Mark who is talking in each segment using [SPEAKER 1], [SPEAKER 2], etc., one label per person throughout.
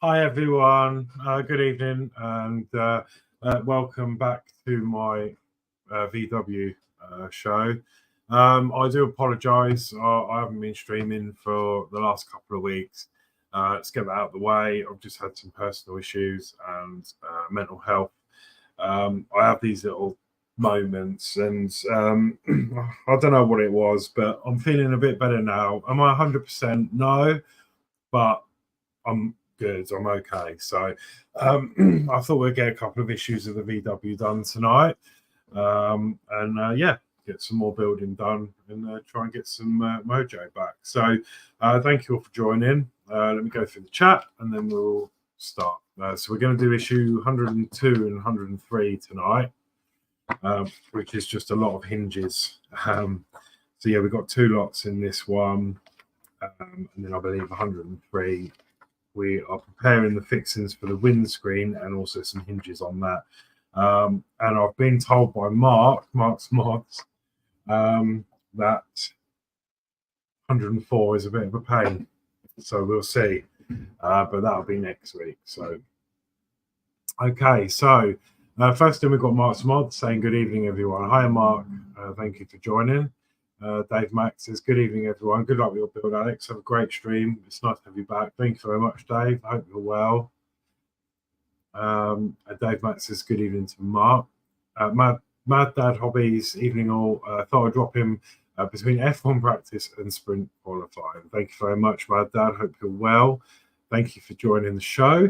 [SPEAKER 1] Hi everyone, good evening, and welcome back to my VW show. I do apologise, I haven't been streaming for the last couple of weeks. Let's get that out of the way. I've just had some personal issues and mental health. I have these little moments, and I don't know what it was, but I'm feeling a bit better now. Am I 100%? No, but I'm good. I'm okay. So I thought we'd get a couple of issues of the VW done tonight, and yeah, get some more building done and try and get some mojo back. So thank you all for joining. Let me go through the chat and then we'll start. So we're going to do issue 102 and 103 tonight, which is just a lot of hinges. So yeah, we've got two lots in this one, and then I believe 103. We are preparing the fixings for the windscreen and also some hinges on that. And I've been told by Mark's Mods, that 104 is a bit of a pain. So we'll see. But that'll be next week. So, okay. So first thing, we've got Mark's Mods saying good evening, everyone. Hi, Mark. Thank you for joining. Dave Max says, good evening, everyone. Good luck with your build, Alex. Have a great stream. It's nice to have you back. Thank you very much, Dave. I hope you're well. Dave Max says, good evening to Mark. Mad Dad Hobbies, evening all. Thought I'd drop him between F1 practice and sprint qualifying. Thank you very much, Mad Dad. Hope you're well. Thank you for joining the show.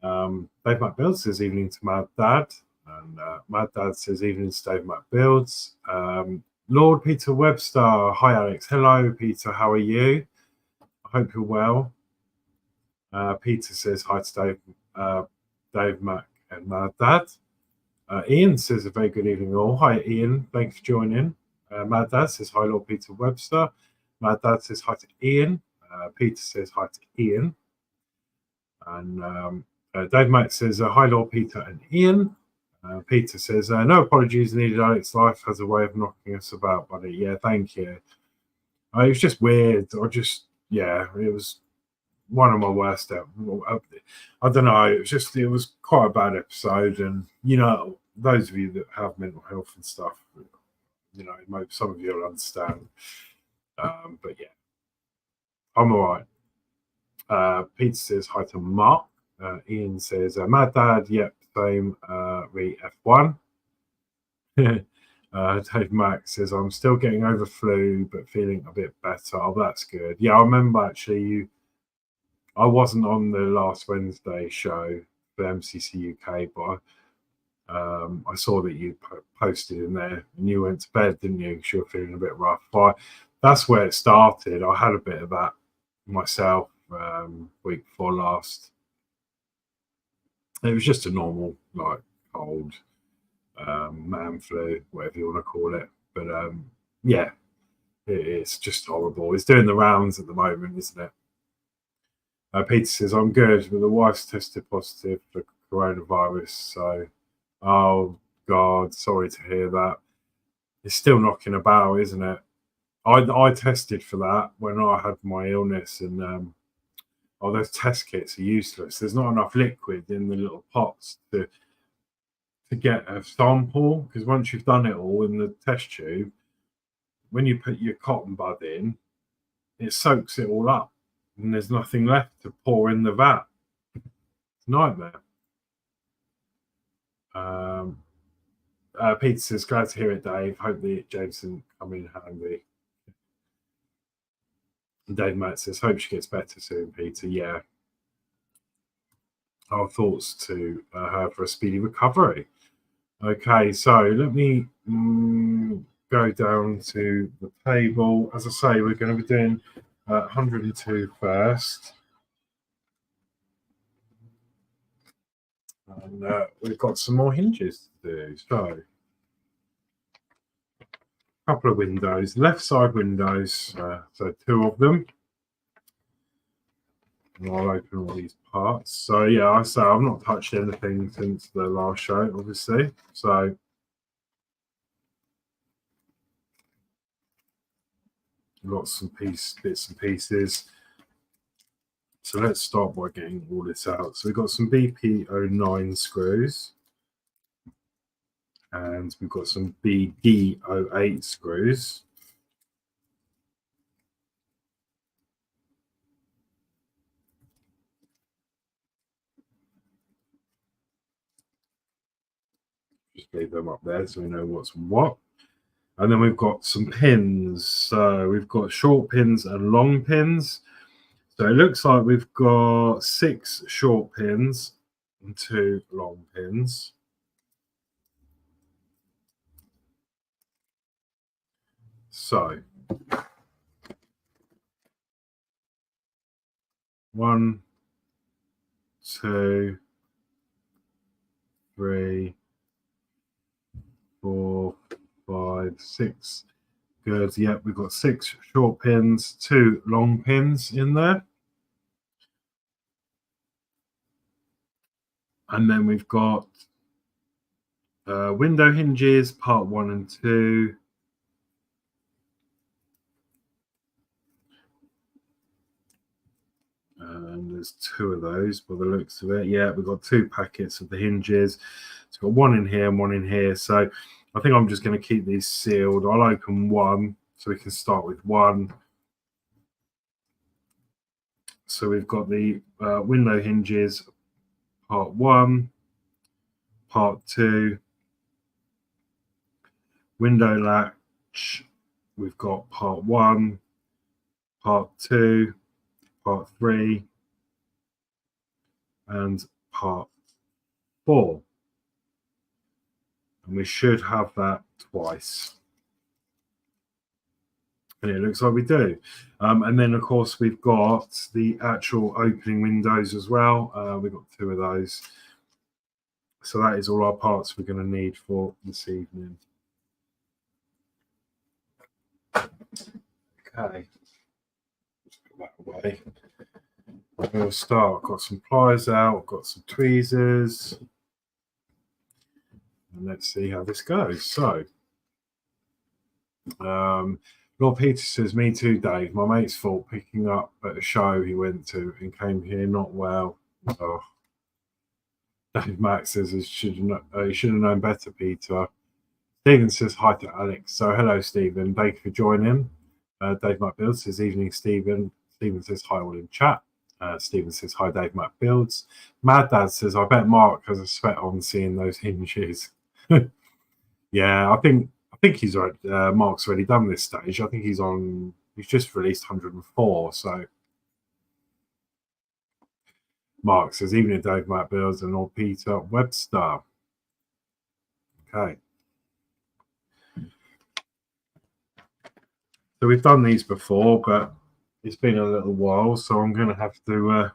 [SPEAKER 1] Dave Mac Builds says, evening to Mad Dad. And Mad Dad says, evening to Dave Mac Builds. Lord Peter Webster, hi Alex. Hello Peter, how are you? I hope you're well. Peter says hi to Dave Mac and Mad Dad. Ian says a very good evening all. Hi Ian, thanks for joining. Mad Dad says hi Lord Peter Webster. Mad Dad says hi to Ian. Peter says hi to Ian. And Dave Mac says hi Lord Peter and Ian. Peter says, no apologies needed, Alex. Life has a way of knocking us about, buddy. Yeah, thank you. It was just weird. Yeah, it was one of my worst. I don't know. It was quite a bad episode. And, you know, those of you that have mental health and stuff, you know, some of you will understand. But yeah, I'm all right. Peter says hi to Mark. Ian says, Mad Dad, yep. Same re F1. Dave Max says, I'm still getting over flu but feeling a bit better. Oh, that's good. Yeah, I remember actually I wasn't on the last Wednesday show for MCCUK, but I saw that you posted in there and you went to bed, didn't you? Because you were feeling a bit rough. But that's where it started. I had a bit of that myself week before last. It was just a normal, like, cold, man flu, whatever you want to call it. But, yeah, it's just horrible. It's doing the rounds at the moment, isn't it? Peter says, I'm good, but the wife's tested positive for coronavirus. So, oh, God, sorry to hear that. It's still knocking about, isn't it? I tested for that when I had my illness, and those test kits are useless. There's not enough liquid in the little pots to get a sample, because once you've done it all in the test tube, when you put your cotton bud in, it soaks it all up, and there's nothing left to pour in the vat. It's a nightmare. Peter says, glad to hear it, Dave. Hope the Jameson come in handy. And Dave Matt says, hope she gets better soon, Peter. Yeah. Our thoughts to her for a speedy recovery. Okay, so let me go down to the table. As I say, we're going to be doing 102 first. And we've got some more hinges to do. So, a couple of windows, left side windows, so 2 of them. And I'll open all these parts. So yeah, I say I've not touched anything since the last show, obviously. So got some bits and pieces. So let's start by getting all this out. So we've got some BP09 screws, and we've got some BD08 screws. Just leave them up there so we know what's what. And then we've got some pins. So we've got short pins and long pins. So it looks like we've got 6 short pins and 2 long pins. So 1, 2, 3, 4, 5, 6. Good. Yep, we've got 6 short pins, 2 long pins in there. And then we've got window hinges, part 1 and 2. And there's 2 of those by the looks of it. Yeah, we've got 2 packets of the hinges. It's got 1 in here and 1 in here. So I think I'm just going to keep these sealed. I'll open 1 so we can start with 1. So we've got the window hinges, part 1, part 2, window latch. We've got part 1, part 2, part 3, and part 4. And we should have that twice. And it looks like we do. And then, of course, we've got the actual opening windows as well. We've got 2 of those. So that is all our parts we're going to need for this evening. Okay. Let's put that away. We'll start. I've got some pliers out. I've got some tweezers. And let's see how this goes. So, Lord Peter says, me too, Dave. My mate's fault picking up at a show he went to and came here not well. Oh. Dave Max says, you should have known better, Peter. Stephen says, hi to Alex. So, hello, Stephen. Thank you for joining. Dave Matt Builds says, evening, Stephen. Stephen says, hi, all in chat. Stephen says, hi, Dave Matt Builds. Mad Dad says, I bet Mark has a sweat on seeing those hinges. Yeah, I think he's right. Mark's already done this stage. I think he's just released 104. So Mark says, evening, Dave Matt Builds and old Peter Webster. Okay. So we've done these before, but it's been a little while, so I'm going to have to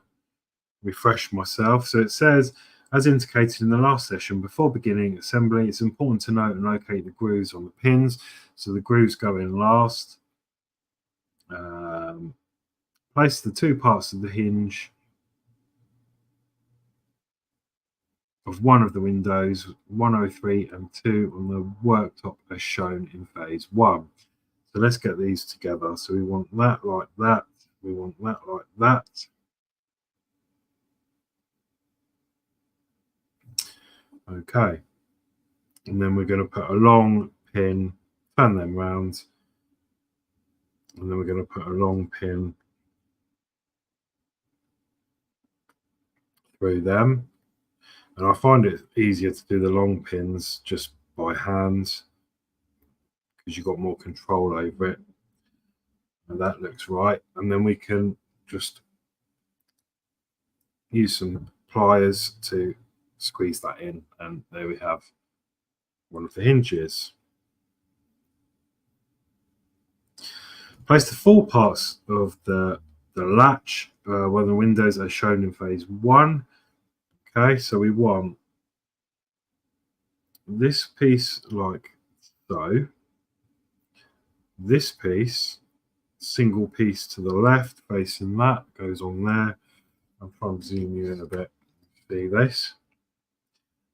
[SPEAKER 1] refresh myself. So it says, as indicated in the last session, before beginning assembly, it's important to note and locate the grooves on the pins. So the grooves go in last. Place the 2 parts of the hinge of one of the windows, 103 and 2 on the worktop as shown in phase 1. So let's get these together. So we want that like that. We want that like that. Okay. And then we're going to put a long pin, turn them round. And then we're going to put a long pin through them. And I find it easier to do the long pins just by hand because you've got more control over it. And that looks right. And then we can just use some pliers to squeeze that in. And there we have one of the hinges. Place the full parts of the latch where the windows are shown in phase 1. Okay, so we want this piece like so. This piece, single piece to the left facing that, goes on there. I'll try and zoom you in a bit. See this?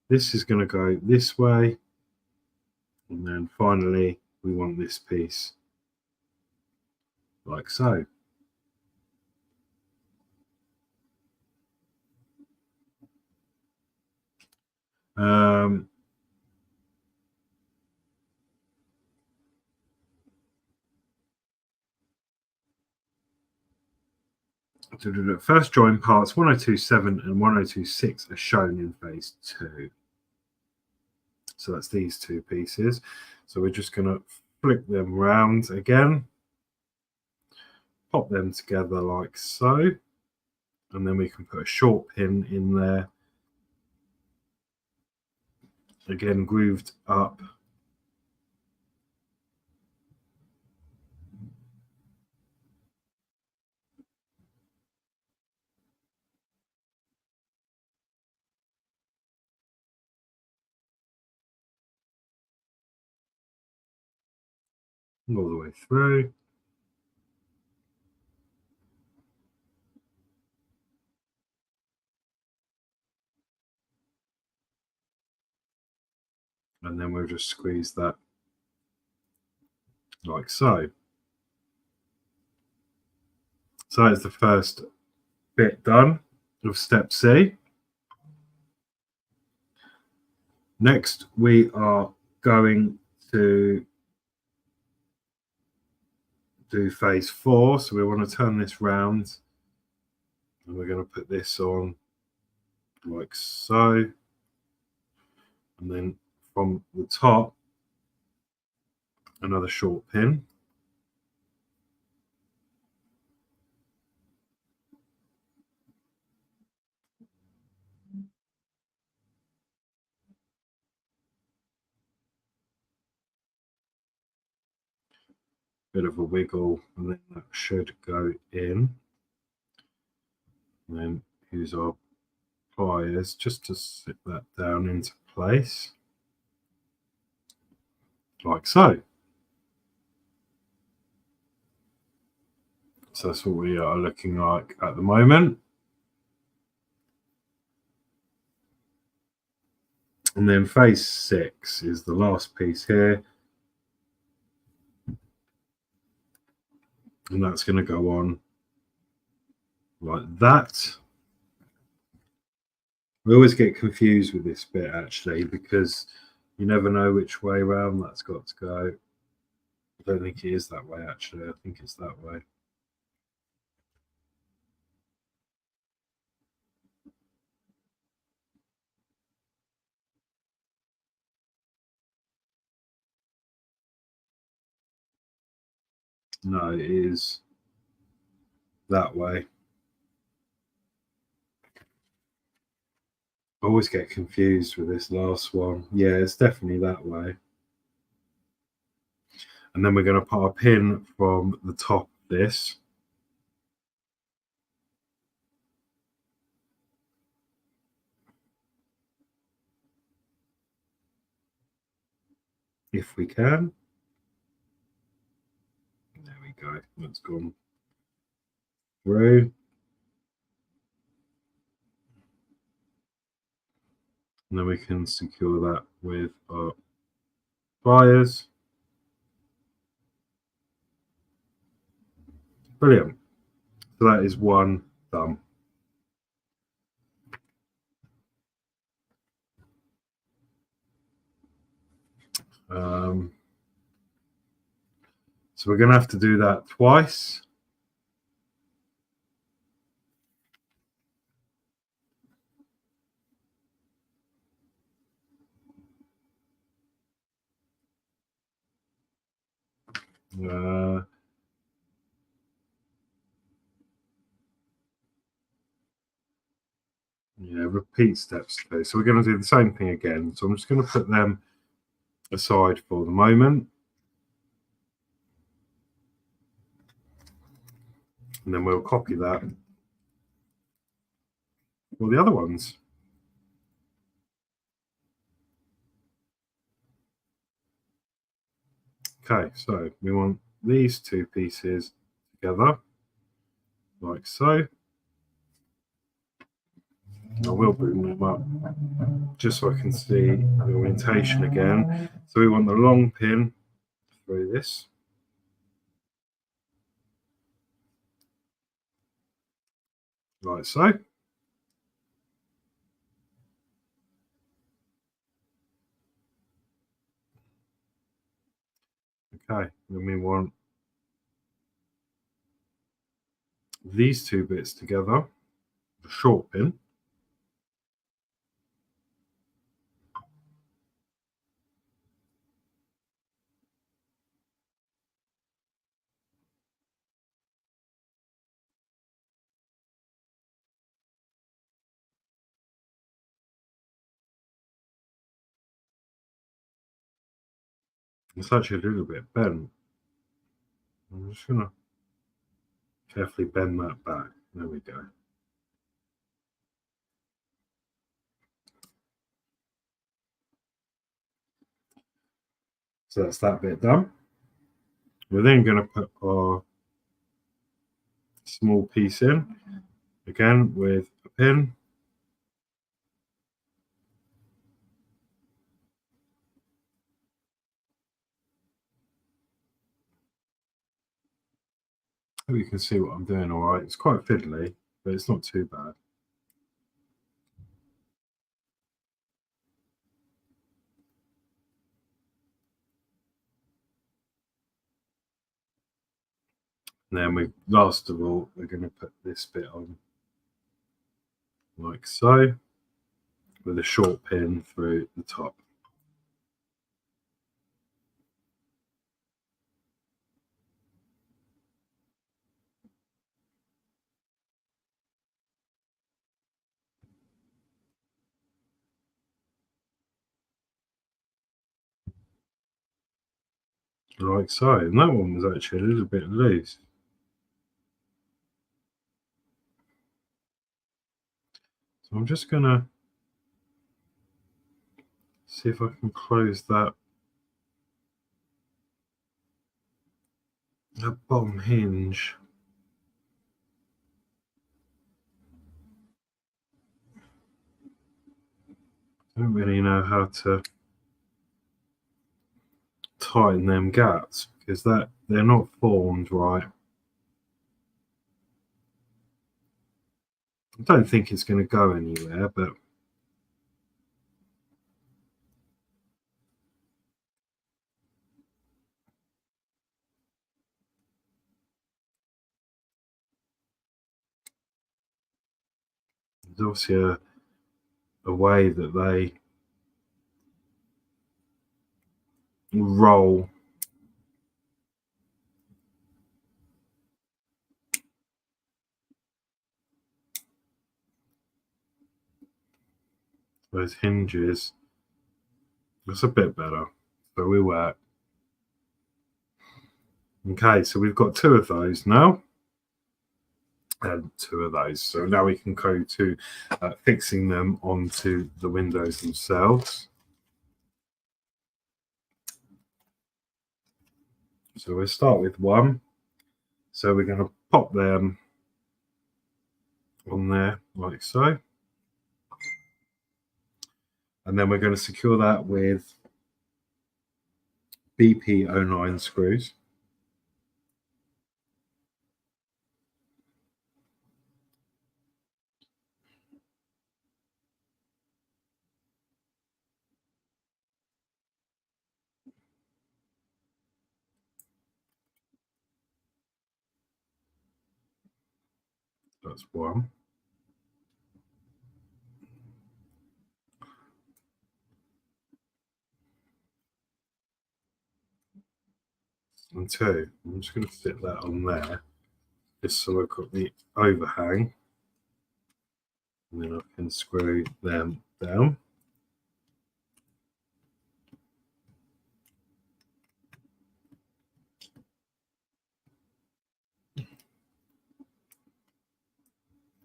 [SPEAKER 1] This is going to go this way. And then finally, we want this piece like so. First join parts 1027 and 1026 are shown in phase 2. So that's these two pieces. So we're just going to flip them round again, pop them together like so, and then we can put a short pin in there, again grooved up. All the way through. And then we'll just squeeze that like so. So that's the first bit done of step C. Next, we are going to do phase 4. So we want to turn this round and we're going to put this on like so. And then from the top, another short pin. Bit of a wiggle, and then that should go in. And then use our pliers just to sit that down into place, like so. So that's what we are looking like at the moment. And then phase 6 is the last piece here. And that's going to go on like that. We always get confused with this bit actually because you never know which way around that's got to go. I don't think it is that way actually. I think it's that way. No, it is that way. I always get confused with this last one. Yeah, it's definitely that way. And then we're going to put a pin from the top of this. If we can. There we go. That's gone through. And then we can secure that with our pliers. Brilliant. So that is one done. So we're going to have to do that twice. Yeah, repeat steps too. So we're going to do the same thing again. So I'm just going to put them aside for the moment. And then we'll copy that for the other ones. Okay, so we want these two pieces together, like so. I will boom them up just so I can see the orientation again. So we want the long pin through this. Like so. Okay, then we want these two bits together, the short pin. It's actually a little bit bent. I'm just going to carefully bend that back. There we go. So that's that bit done. We're then going to put our small piece in, again with a pin. Hope you can see what I'm doing all right. It's quite fiddly, but it's not too bad. And then last of all, we're going to put this bit on like so, with a short pin through the top. Like so. And that one was actually a little bit loose. So I'm just going to see if I can close that bottom hinge. I don't really know how to tighten them gaps because they're not formed right. I don't think it's going to go anywhere, but there's obviously a way that they roll. Those hinges. That's a bit better, so we work. Okay, so we've got two of those now. And two of those. So now we can go to fixing them onto the windows themselves. So we'll start with one. So we're going to pop them on there like so. And then we're going to secure that with BP09 screws. That's one. And two. I'm just going to fit that on there, just so I've got the overhang. And then I can screw them down.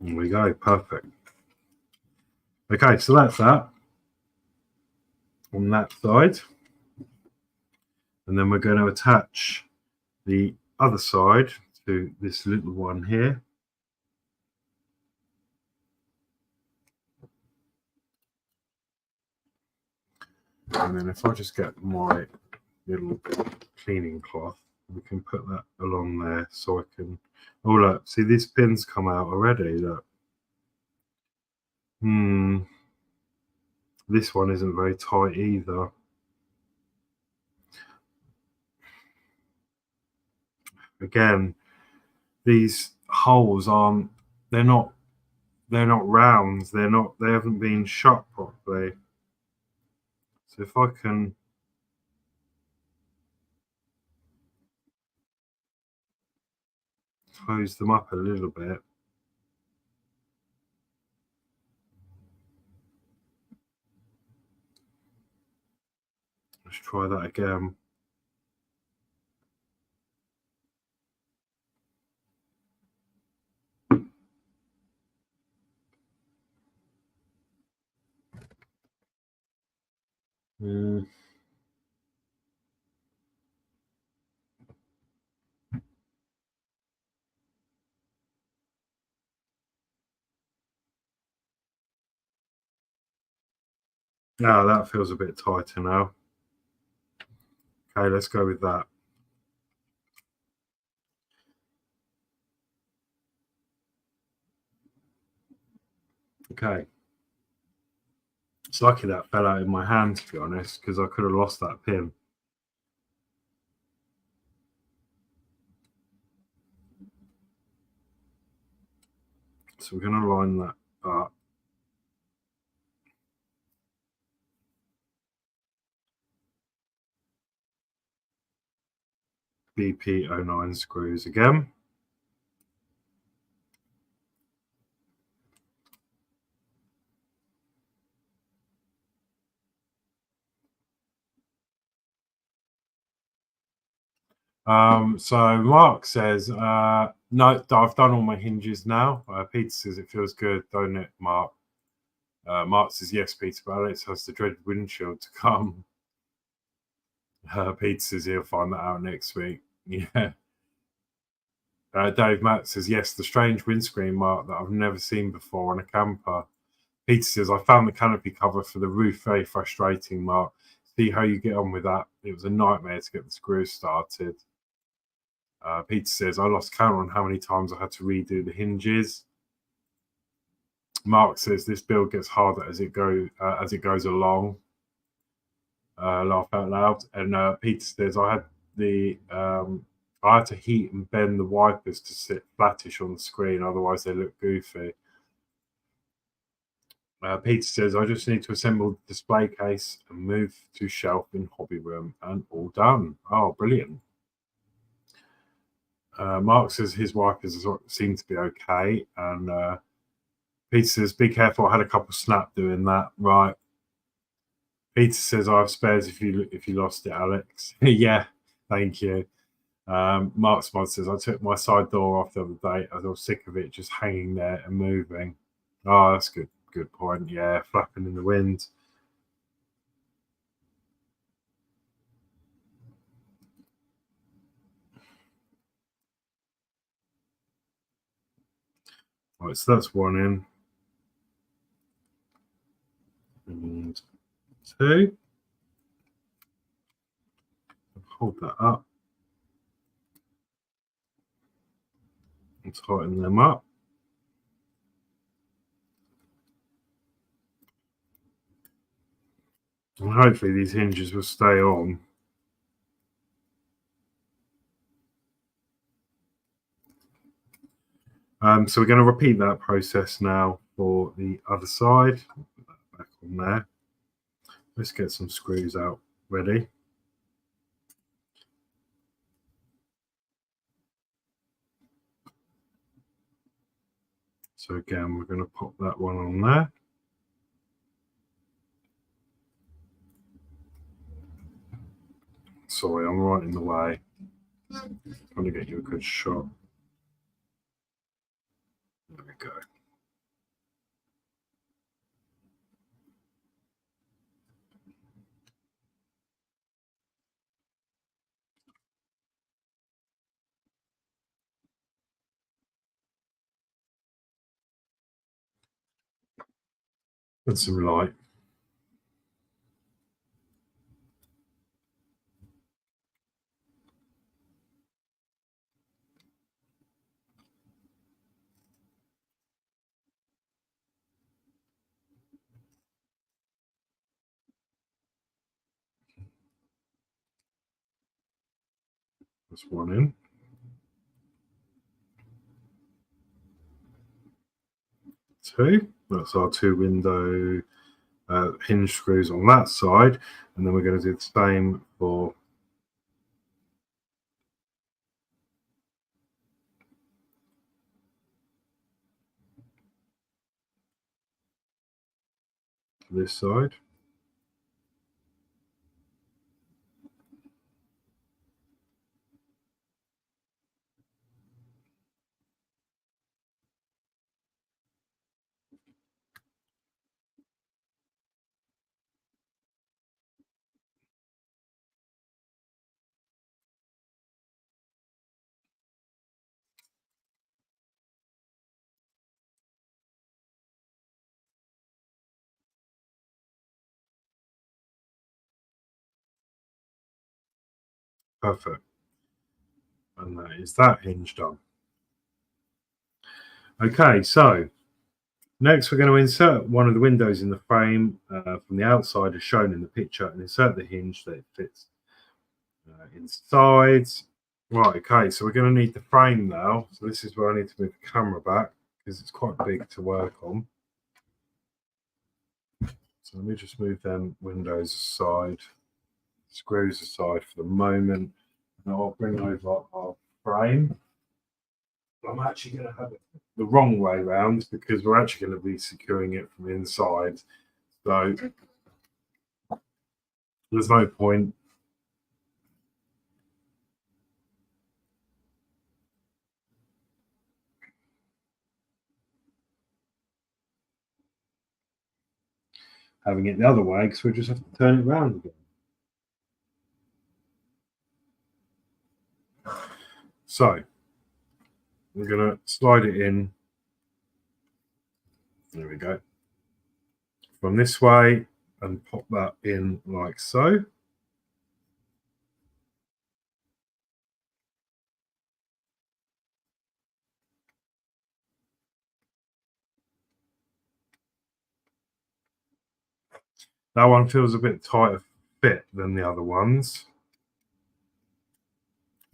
[SPEAKER 1] There we go, perfect. Okay, so that's that on that side. And then we're going to attach the other side to this little one here. And then if I just get my little cleaning cloth, we can put that along there so I can, oh look, see these pins come out already, look. This one isn't very tight either. Again, these holes aren't, they're not rounds, they haven't been shut properly. So if I can close them up a little bit. Let's try that again. No, that feels a bit tighter now. Okay, let's go with that. Okay. It's lucky that fell out in my hand, to be honest, because I could have lost that pin. So we're going to line that up. BP09 screws again. So Mark says, no, I've done all my hinges now. Peter says it feels good, don't it, Mark? Mark says, yes, Peter, but Alex has the dreaded windshield to come. Peter says he'll find that out next week. Yeah. Dave Matt says, yes, the strange windscreen, Mark, that I've never seen before on a camper. Peter says, I found the canopy cover for the roof very frustrating, Mark. See how you get on with that. It was a nightmare to get the screws started. Peter says, I lost count on how many times I had to redo the hinges. Mark says, this build gets harder as it goes along. Laugh out loud. And Peter says, I had to heat and bend the wipers to sit flattish on the screen, otherwise they look goofy. Peter says, I just need to assemble the display case and move to shelf in hobby room, and all done. Oh, brilliant. Mark says his wipers seem to be okay. And Peter says, be careful, I had a couple snap doing that. Right. Peter says, I have spares if you lost it, Alex. Yeah, thank you. Mark Smod says, I took my side door off the other day. I was sick of it just hanging there and moving. Oh, that's good. Good point. Yeah, flapping in the wind. Right, so that's one in. And 2. Hold that up and tighten them up. And hopefully these hinges will stay on. So we're going to repeat that process now for the other side. Put that back on there. Let's get some screws out ready. So again, we're going to pop that one on there. Sorry, I'm right in the way. I'm trying to get you a good shot. There we go. Put some light. That's one in. 2. That's our 2 window hinge screws on that side, and then we're going to do the same for this side. Perfect. And that is that hinge done. Okay, so next we're going to insert one of the windows in the frame from the outside as shown in the picture and insert the hinge that it fits inside. Right, okay, so we're going to need the frame now. So this is where I need to move the camera back because it's quite big to work on. So let me just move them windows aside, screws aside for the moment. And I'll bring over our frame. I'm actually going to have it the wrong way round because we're actually going to be securing it from inside. So there's no point having it the other way because we just have to turn it around again. So we're going to slide it in. There we go. From this way and pop that in like so. That one feels a bit tighter fit than the other ones.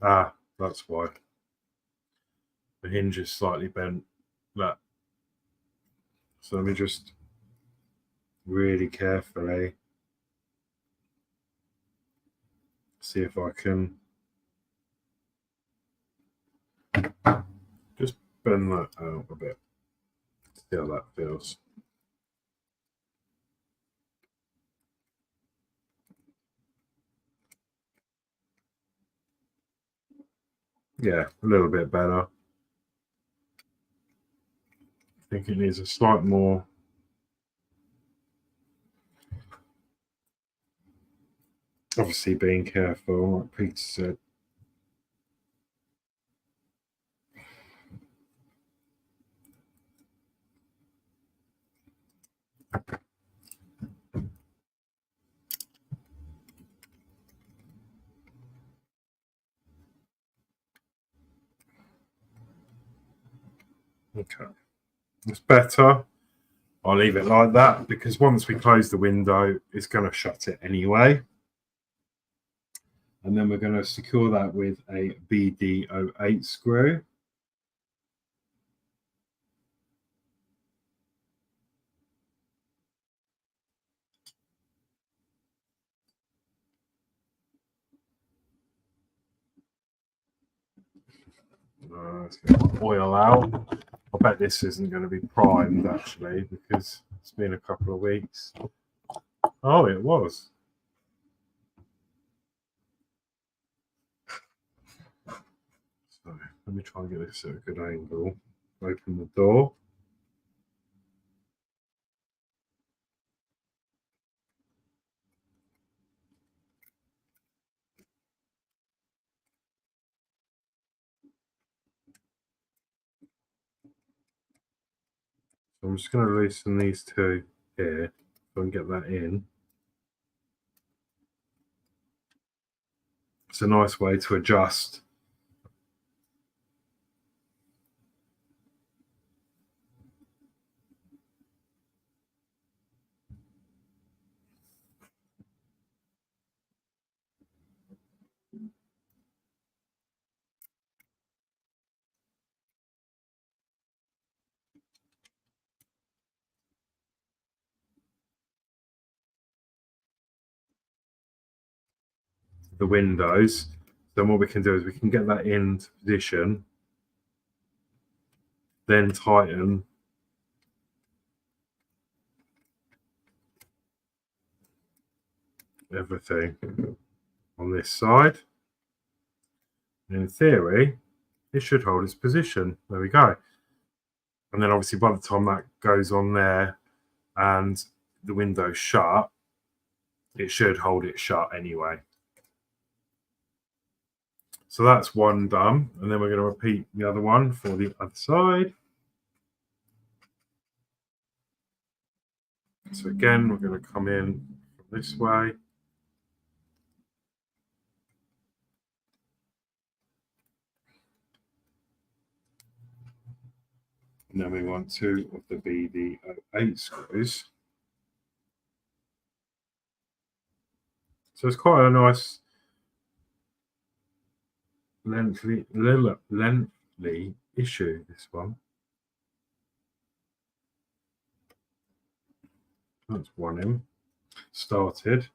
[SPEAKER 1] Ah, that's why. The hinge is slightly bent. That. So let me just really carefully see if I can just bend that out a bit. See how that feels. Yeah, a little bit better. I think it needs a slight more. Obviously being careful, like Peter said. Okay, it's better. I'll leave it like that because once we close the window, it's going to shut it anyway. And then we're going to secure that with a BD08 screw. Let's get the oil out. I bet this isn't going to be primed actually because it's been a couple of weeks. Oh, it was. So let me try and get this at a good angle. Open the door. So I'm just going to loosen these two here so I can get that in. It's a nice way to adjust. The windows. Then what we can do is we can get that into position, then tighten everything on this side. And in theory, it should hold its position. There we go. And then obviously by the time that goes on there and the window's shut, it should hold it shut anyway. So that's one done. And then we're going to repeat the other one for the other side. So again, we're going to come in from this way. And then we want two of the BD08 screws. So it's quite a nice lengthy issue, this one. That's one in. Started.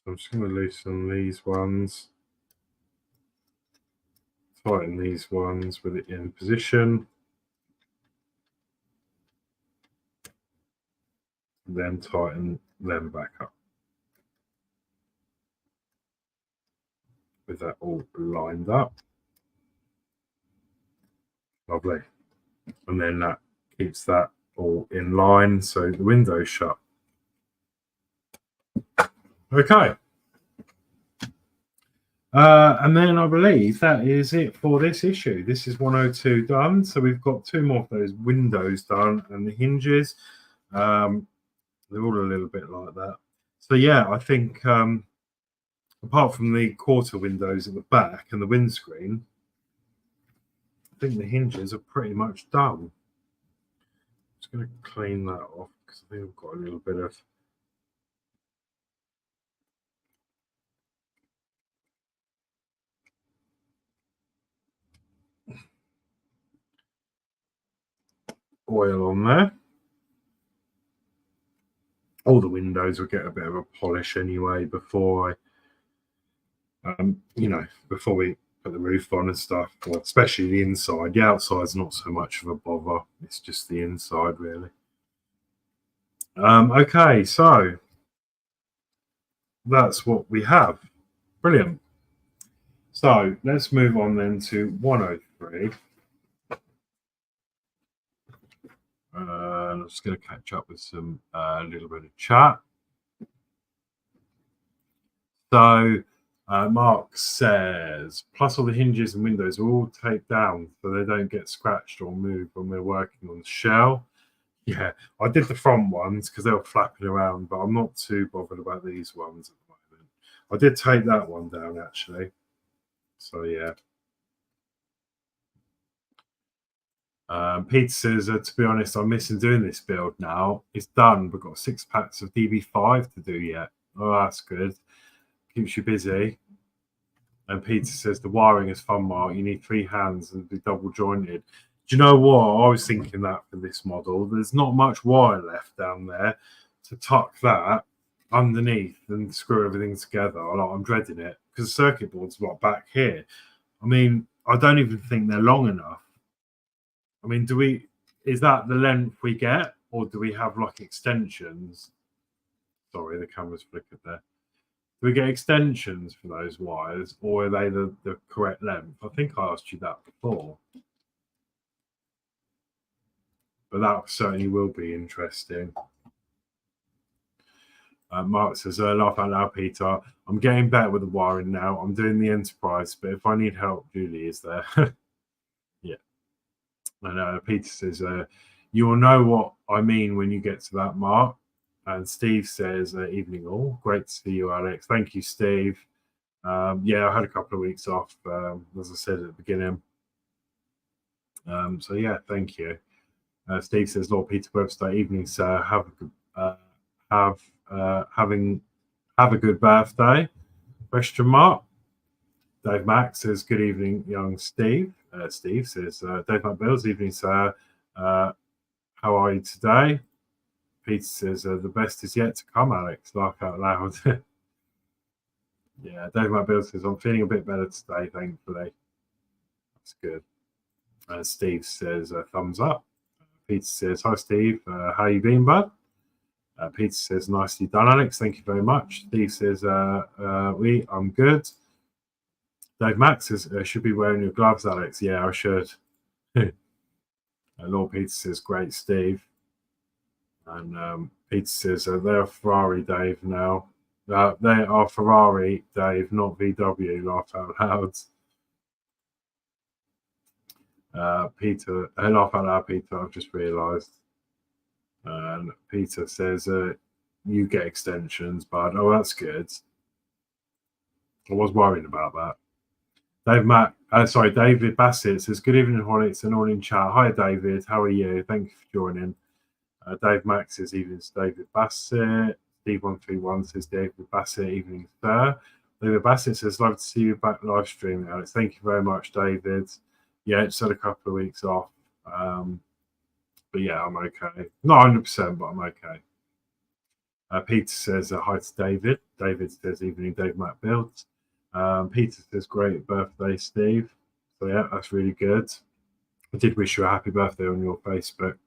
[SPEAKER 1] I'm just going to loosen these ones, tighten these ones with it in position, then tighten them back up. With that all lined up. Lovely. And then that keeps that all in line so the window's shut. Okay. And then I believe that is it for this issue. This is 102 done. So we've got two more of those windows done and the hinges. They're all a little bit like that. So yeah, I think apart from the quarter windows at the back and the windscreen, I think the hinges are pretty much done. I'm just going to clean that off because I think I've got a little bit of oil on there. All the windows will get a bit of a polish anyway before I, before we put the roof on and stuff, well, especially the inside. The outside's not so much of a bother. It's just the inside, really. Okay, so that's what we have. Brilliant. So let's move on then to 103. I'm just going to catch up with some little bit of chat. So Mark says, plus all the hinges and windows are all taped down so they don't get scratched or moved when we're working on the shell. Yeah, I did the front ones because they were flapping around, but I'm not too bothered about these ones at the moment. I did take that one down actually. So yeah. Peter says, to be honest, I'm missing doing this build now. It's done, but got 6 packs of DB5 to do yet. Oh, that's good. Keeps you busy. And Peter says, the wiring is fun, Mark. You need 3 hands and be double jointed. Do you know what? I was thinking that for this model. There's not much wire left down there to tuck that underneath and screw everything together. I'm dreading it because the circuit board's like back here. I mean, I don't even think they're long enough. I mean, is that the length we get, or do we have like extensions? Sorry, the camera's flickered there. Do we get extensions for those wires, or are they the correct length? I think I asked you that before. But that certainly will be interesting. Mark says, laugh out loud, Peter. I'm getting better with the wiring now. I'm doing the Enterprise, but if I need help, Julie is there. Yeah. And Peter says, you will know what I mean when you get to that, Mark. And Steve says, evening all. Great to see you, Alex. Thank you, Steve. Yeah, I had a couple of weeks off, as I said at the beginning. So yeah, thank you. Steve says, Lord Peter Webster, evening, sir. Have a good birthday? Question mark. Dave Mack says, good evening, young Steve. Steve says, Danno Builds, evening, sir. How are you today? Peter says, the best is yet to come, Alex. Laugh out loud. Yeah, Danno Builds says, I'm feeling a bit better today, thankfully. That's good. Steve says, thumbs up. Peter says, hi, Steve. How you been, bud? Peter says, nicely done, Alex. Thank you very much. Steve says, I'm good. Dave Max says, should be wearing your gloves, Alex. Yeah, I should. Lord Peter says, great, Steve. And Peter says, they're Ferrari, Dave, now. They are Ferrari, Dave, not VW. Laugh out loud. Peter, laugh out loud, Peter. I've just realised. And Peter says, you get extensions, bud. Oh, that's good. I was worried about that. David Bassett says, good evening, Horlixs, and all in chat. Hi, David. How are you? Thank you for joining. Dave Max says, evening, David Bassett. Steve131 says, David Bassett, evening, sir. David Bassett says, love to see you back live streaming, Alex. Thank you very much, David. Yeah, just had a couple of weeks off. But yeah, I'm okay. Not 100%, but I'm okay. Peter says, hi to David. David says, evening, Dave Mac Builds. Peter says, great birthday, Steve. So yeah, that's really good. I did wish you a happy birthday on your Facebook.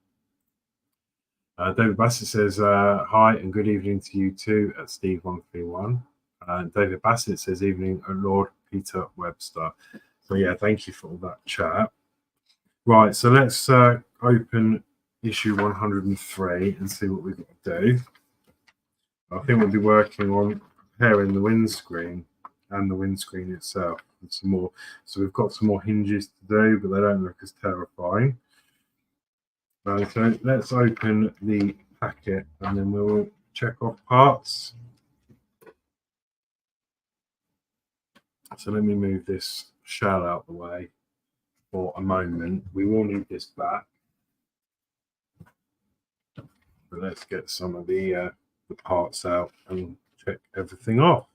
[SPEAKER 1] David Bassett says, hi and good evening to you too at Steve131. And David Bassett says, evening, Lord Peter Webster. So yeah, thank you for all that chat. Right, so let's open issue 103 and see what we've got to do. I think we'll be working on preparing the windscreen and the windscreen itself and some more. So we've got some more hinges to do, but they don't look as terrifying. So let's open the packet and then we'll check off parts. So let me move this shell out the way for a moment. We will need this back. But let's get some of the parts out and check everything off.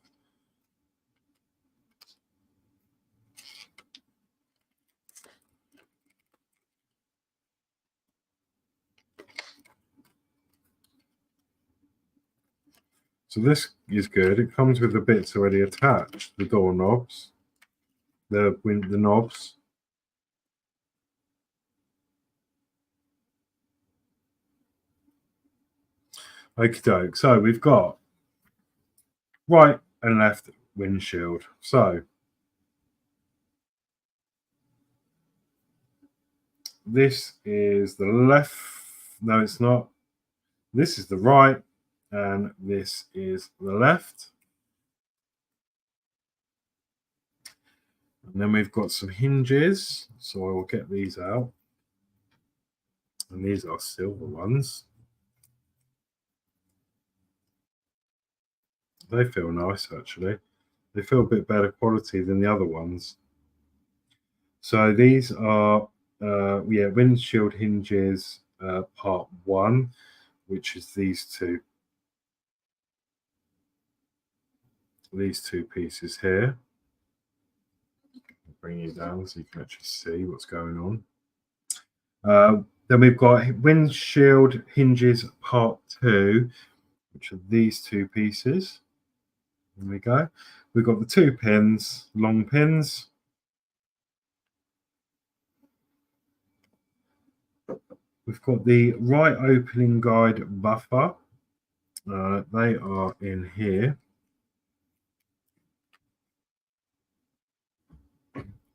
[SPEAKER 1] So this is good. It comes with the bits already attached, the door knobs, the knobs. Okie doke. So we've got right and left windshield. So this is the left. No, it's not. This is the right, and this is the left. And then we've got some hinges, so I will get these out. And these are silver ones. They feel nice, actually. They feel a bit better quality than the other ones. So these are, windshield hinges part 1, which is these two pieces here. I'll bring you down so you can actually see what's going on. Then we've got windshield hinges part 2, which are these two pieces. There we go. We've got the 2 pins, long pins. We've got the right opening guide buffer. They are in here,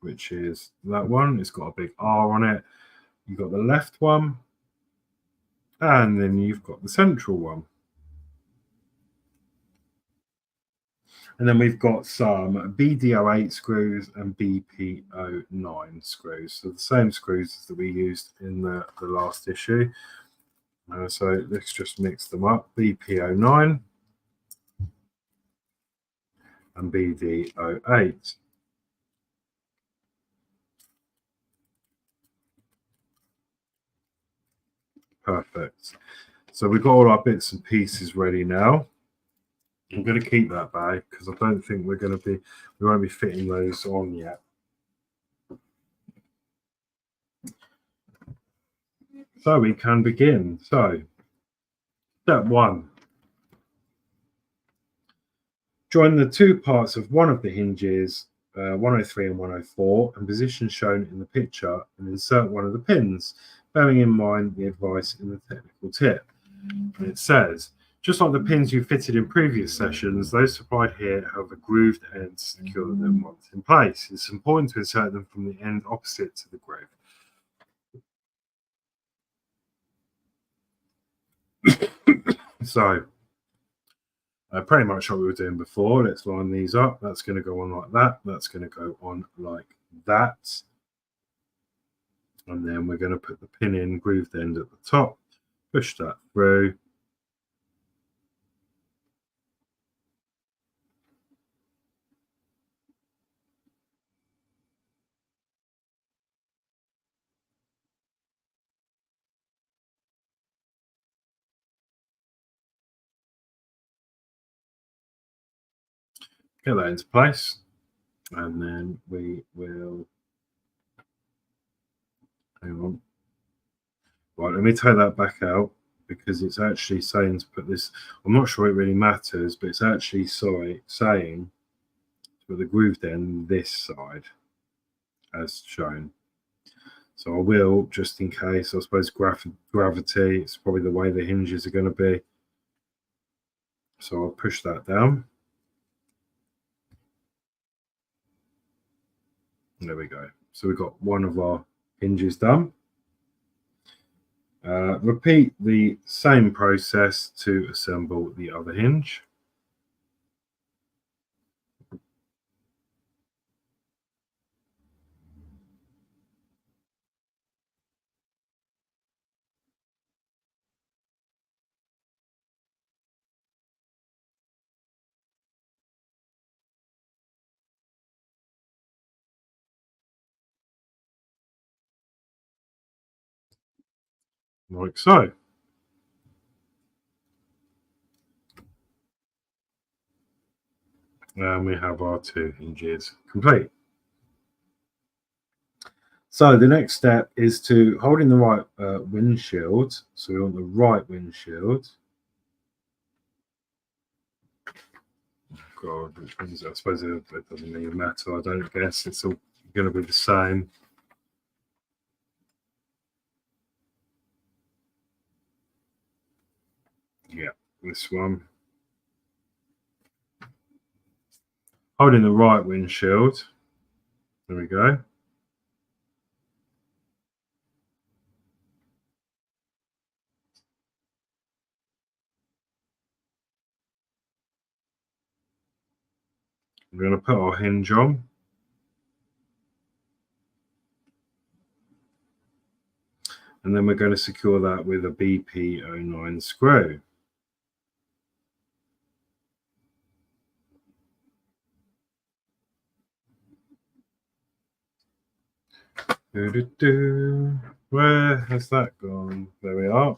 [SPEAKER 1] which is that one. It's got a big R on it. You've got the left one, and then you've got the central one. And then we've got some BD08 screws and BP09 screws. So the same screws that we used in the last issue. So let's just mix them up. BP09 and BD08. Perfect. So we've got all our bits and pieces ready now. I'm going to keep that bag because I don't think we won't be fitting those on yet. So we can begin. So step 1. Join the 2 parts of one of the hinges, 103 and 104, and position shown in the picture, and insert one of the pins, bearing in mind the advice in the technical tip. And it says, just like the pins you fitted in previous sessions, those supplied here have a grooved end to secure them once in place. It's important to insert them from the end opposite to the groove. So, pretty much what we were doing before. Let's line these up. That's going to go on like that. That's going to go on like that. And then we're going to put the pin in grooved end at the top. Push that through. Get that into place, and then we will hang on. Right, let me take that back out because it's actually saying to put this. I'm not sure it really matters, but it's actually saying to put the grooved end this side as shown. So I will, just in case. I suppose gravity. It's probably the way the hinges are going to be. So I'll push that down. There we go. So we've got one of our hinges done. Repeat the same process to assemble the other hinge. Like so. And we have our 2 hinges complete. So the next step is to hold in the right windshield. So we want the right windshield. God, which means I suppose it doesn't really matter. I don't guess it's all going to be the same. Yeah, this one. Holding the right windshield. There we go. We're going to put our hinge on. And then we're going to secure that with a BP09 screw. Where has that gone? There we are.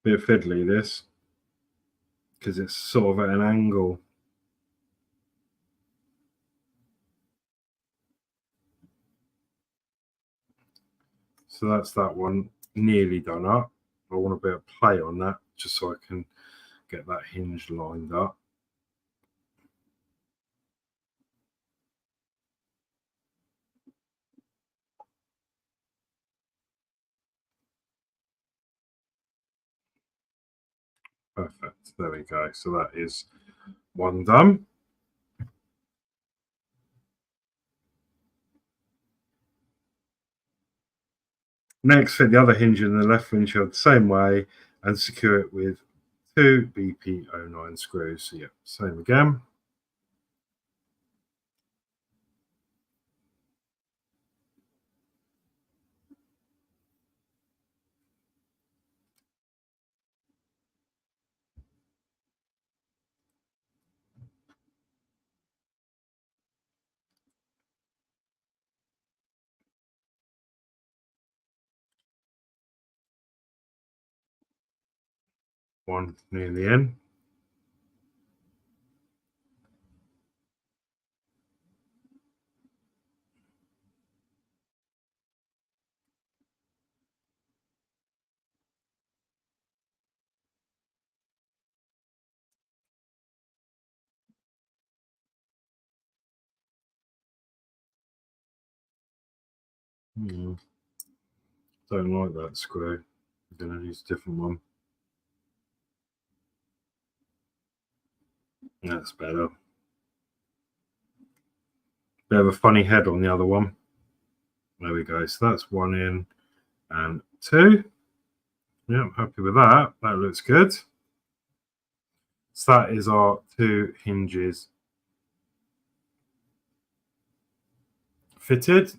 [SPEAKER 1] Bit fiddly this, because it's sort of at an angle. So that's that one nearly done up. I want a bit of play on that just so I can get that hinge lined up. Perfect. There we go. So that is one done. Next, fit the other hinge in the left windshield the same way and secure it with 2 BP09 screws. So yeah, same again. One nearly in. Don't like that screw. I'm going to use a different one. That's better. Bit of a funny head on the other one. There we go. So that's one in and two. Yeah, I'm happy with that. That looks good. So that is our 2 hinges fitted.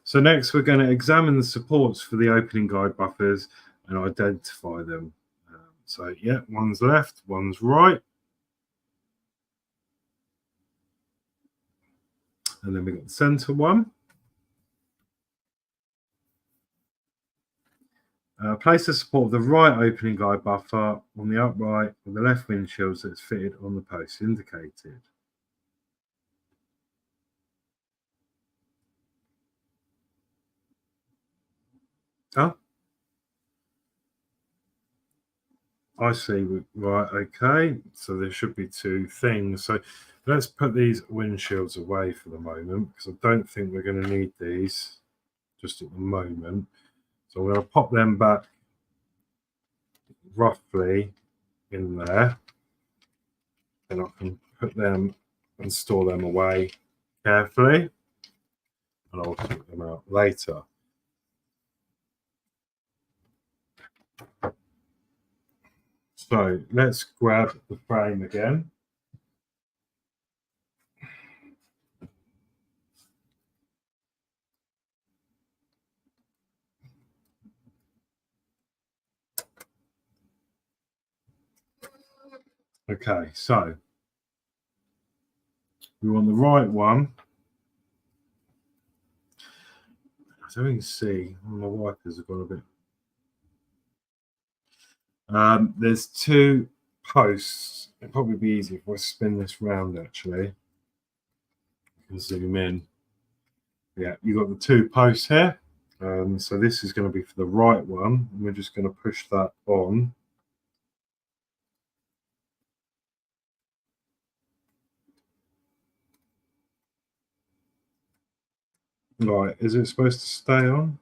[SPEAKER 1] So next we're going to examine the supports for the opening guide buffers and identify them. So yeah, one's left, one's right. And then we've got the center one. Place the support of the right opening guide buffer on the upright of the left windshield so it's fitted on the post indicated. Oh, I see. Right, okay. So there should be 2 things. So let's put these windshields away for the moment because I don't think we're going to need these just at the moment. So I'm going to pop them back roughly in there. And I can put them and store them away carefully. And I'll take them out later. So let's grab the frame again. Okay, so we want the right one. I don't even see. My wipers have gone a bit. There's 2 posts. It'd probably be easier if I spin this round actually. You can zoom in. Yeah, you've got the 2 posts here. So this is going to be for the right one. We're just going to push that on. Right, is it supposed to stay on?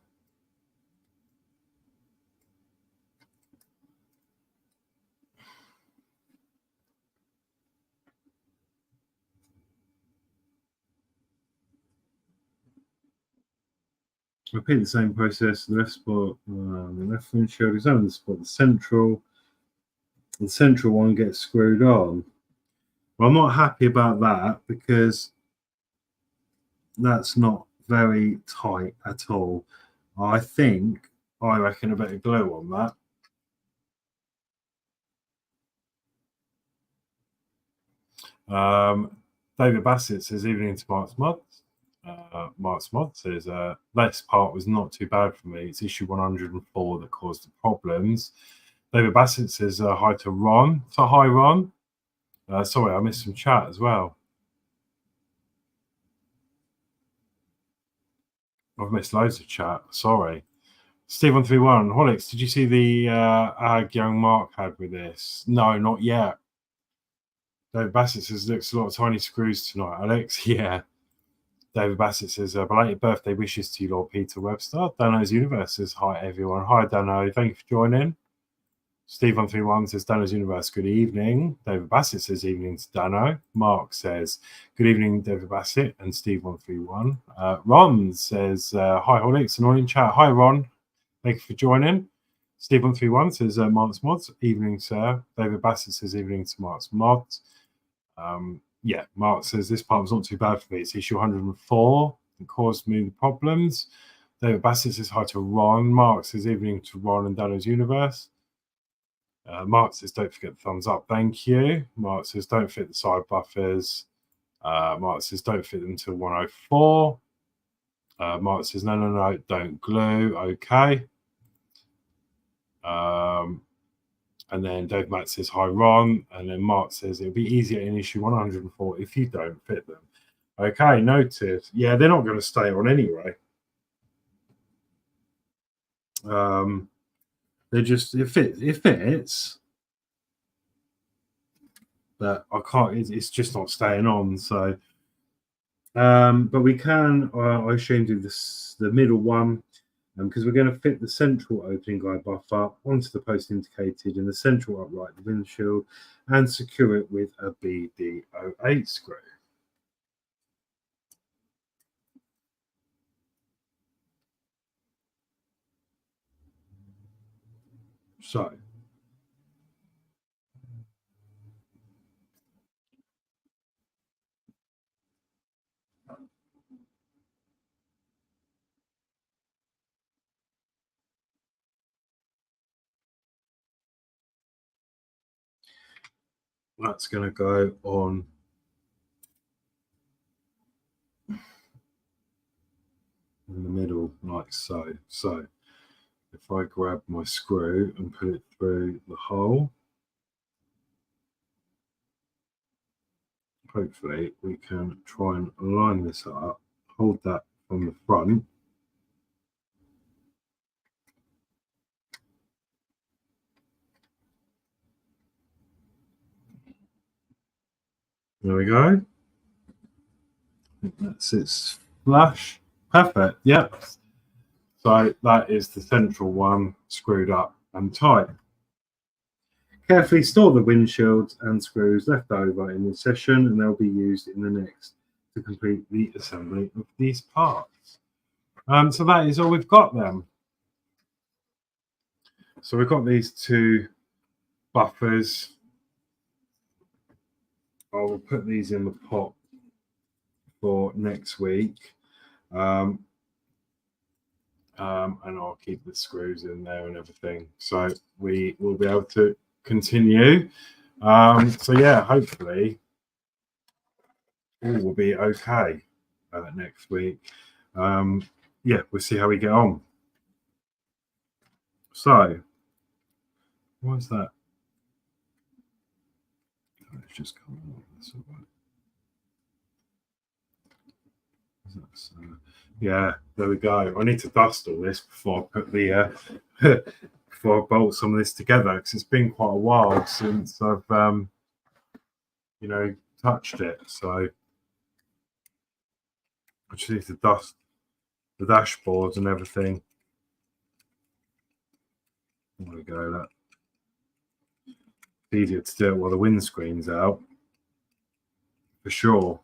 [SPEAKER 1] Repeat the same process. The left spot, the left windshield examine the spot. The central one gets screwed on. Well, I'm not happy about that because that's not very tight at all. I reckon a bit of glue on that. David Bassett says, evening to Mark's Mods. Mark's Mod says, this part was not too bad for me. It's issue 104 that caused the problems. David Bassett says, hi to Ron. So hi, Ron. Sorry, I missed some chat as well. I've missed loads of chat. Sorry. Steve131, Horlixs, did you see the ag young Mark had with this? No, not yet. David Bassett says, looks a lot of tiny screws tonight, Alex. Yeah. David Bassett says, belated birthday wishes to you, Lord Peter Webster. Danno's Universe says, hi, everyone. Hi, Danno. Thank you for joining. Steve131 says, Danno's Universe, good evening. David Bassett says, evening to Danno. Mark says, good evening, David Bassett and Steve131. Ron says, hi, Horlixs, annoying chat. Hi, Ron. Thank you for joining. Steve131 says, Mark's Mods, evening, sir. David Bassett says, evening to Mark's Mods. Yeah, Mark says, this part was not too bad for me. It's issue 104. It caused me the problems. David Bassett says, hi to Ron. Mark says, evening to Ron and Danno's Universe. Mark says, don't forget the thumbs up. Thank you. Mark says, don't fit the side buffers. Mark says, don't fit them to 104. Mark says, no, don't glue. Okay. And then Dave Matt says, hi, Ron. And then Mark says, it'll be easier in issue 104 if you don't fit them. Okay, noted. Yeah, they're not going to stay on anyway. They're just, it fits. But I can't, it's just not staying on. So, but we can, I assume, do this, the middle one. Because we're going to fit the central opening guide buffer onto the post indicated in the central upright of the windshield and secure it with a BD08 screw. So, that's going to go on in the middle like so. So if I grab my screw and put it through the hole, hopefully we can try and line this up, hold that from the front. There we go. That's its flush. Perfect. Yep. So that is the central one screwed up and tight. Carefully store the windshields and screws left over in this session, and they'll be used in the next to complete the assembly of these parts. So that is all we've got then. So we've got these two buffers. I will put these in the pot for next week. And I'll keep the screws in there and everything. So we will be able to continue. So yeah, hopefully all will be okay next week. Yeah, we'll see how we get on. So, what is that? It's just coming on. That's all right. Yeah, there we go. I need to dust all this before I put the before I bolt some of this together, because it's been quite a while since I've you know, touched it. So I just need to dust the dashboards and everything. There we go. That it's easier to do it while the windscreen's out, for sure.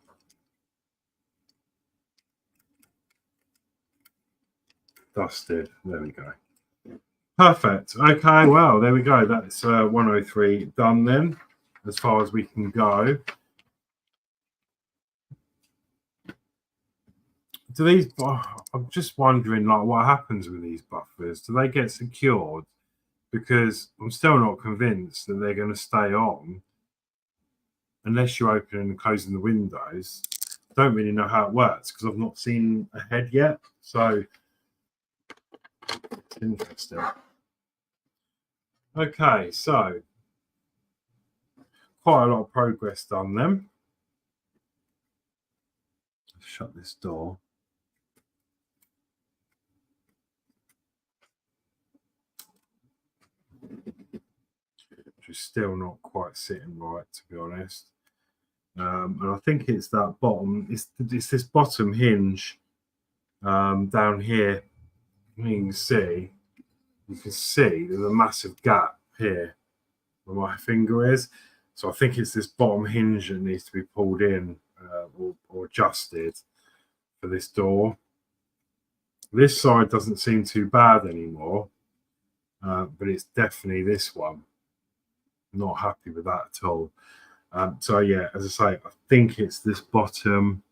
[SPEAKER 1] dusted. There we go. Perfect. Okay, well, there we go. That's 103 done then, as far as we can go. Do these? I'm just wondering, like, what happens with these buffers? Do they get secured? Because I'm still not convinced that they're going to stay on unless you're opening and closing the windows. I don't really know how it works because I've not seen a head yet. So it's interesting. Okay, so quite a lot of progress done then. Let's shut this door. Which is still not quite sitting right, to be honest. And I think it's that bottom, it's this bottom hinge down here. You can see there's a massive gap here where my finger is. So I think it's this bottom hinge that needs to be pulled in or adjusted for this door. This side doesn't seem too bad anymore, but it's definitely this one. Not happy with that at all. So yeah, as I say, I think it's this bottom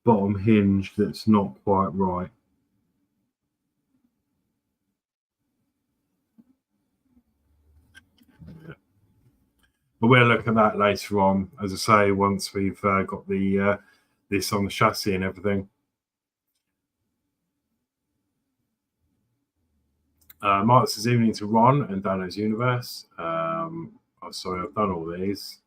[SPEAKER 1] hinge that's not quite right. Yeah. But we'll look at that later on, as I say, once we've got the this on the chassis and everything. Mark's is evening to Ron and Danno's Universe. Sorry, I've done all these.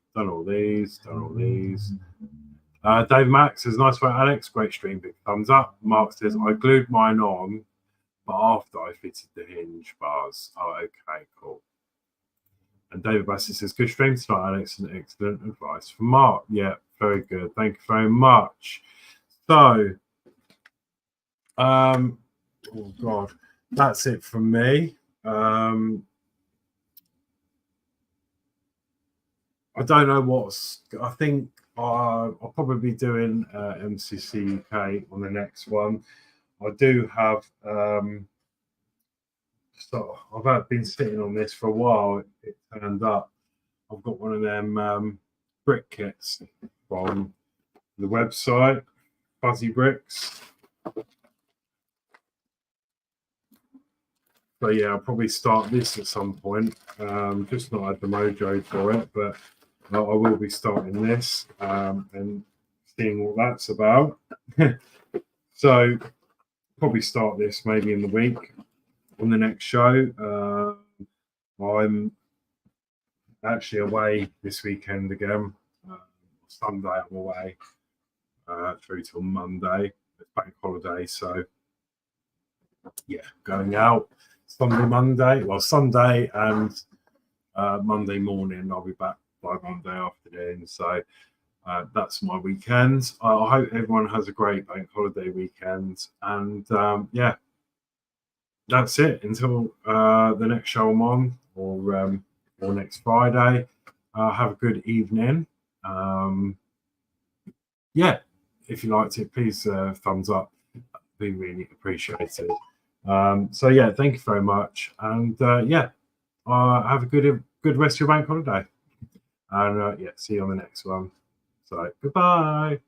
[SPEAKER 1] Dave Max says, nice work, Alex. Great stream, big thumbs up. Mark says, I glued mine on, but after I fitted the hinge bars. Oh, okay, cool. And David Bassett says, good stream tonight, Alex, and excellent advice from Mark. Yeah, very good. Thank you very much. So, oh God, that's it from me. I don't know what's. I think I'll probably be doing MCCUK on the next one. I do have. So I've been sitting on this for a while. It turned up. I've got one of them brick kits from the website, Fuzzy Bricks. So yeah, I'll probably start this at some point. Just not had the mojo for it, but I will be starting this and seeing what that's about. So probably start this maybe in the week on the next show. I'm actually away this weekend again. Sunday I'm away through till Monday. It's bank holiday, so yeah, going out Sunday and Monday morning. I'll be back by Monday afternoon. So that's my weekend. I hope everyone has a great bank holiday weekend. And yeah, that's it until the next show I'm on, or next Friday. Have a good evening. Yeah, if you liked it, please thumbs up. Be really appreciated. So yeah, thank you very much, and yeah, have a good rest of your bank holiday, and yeah, see you on the next one. So goodbye.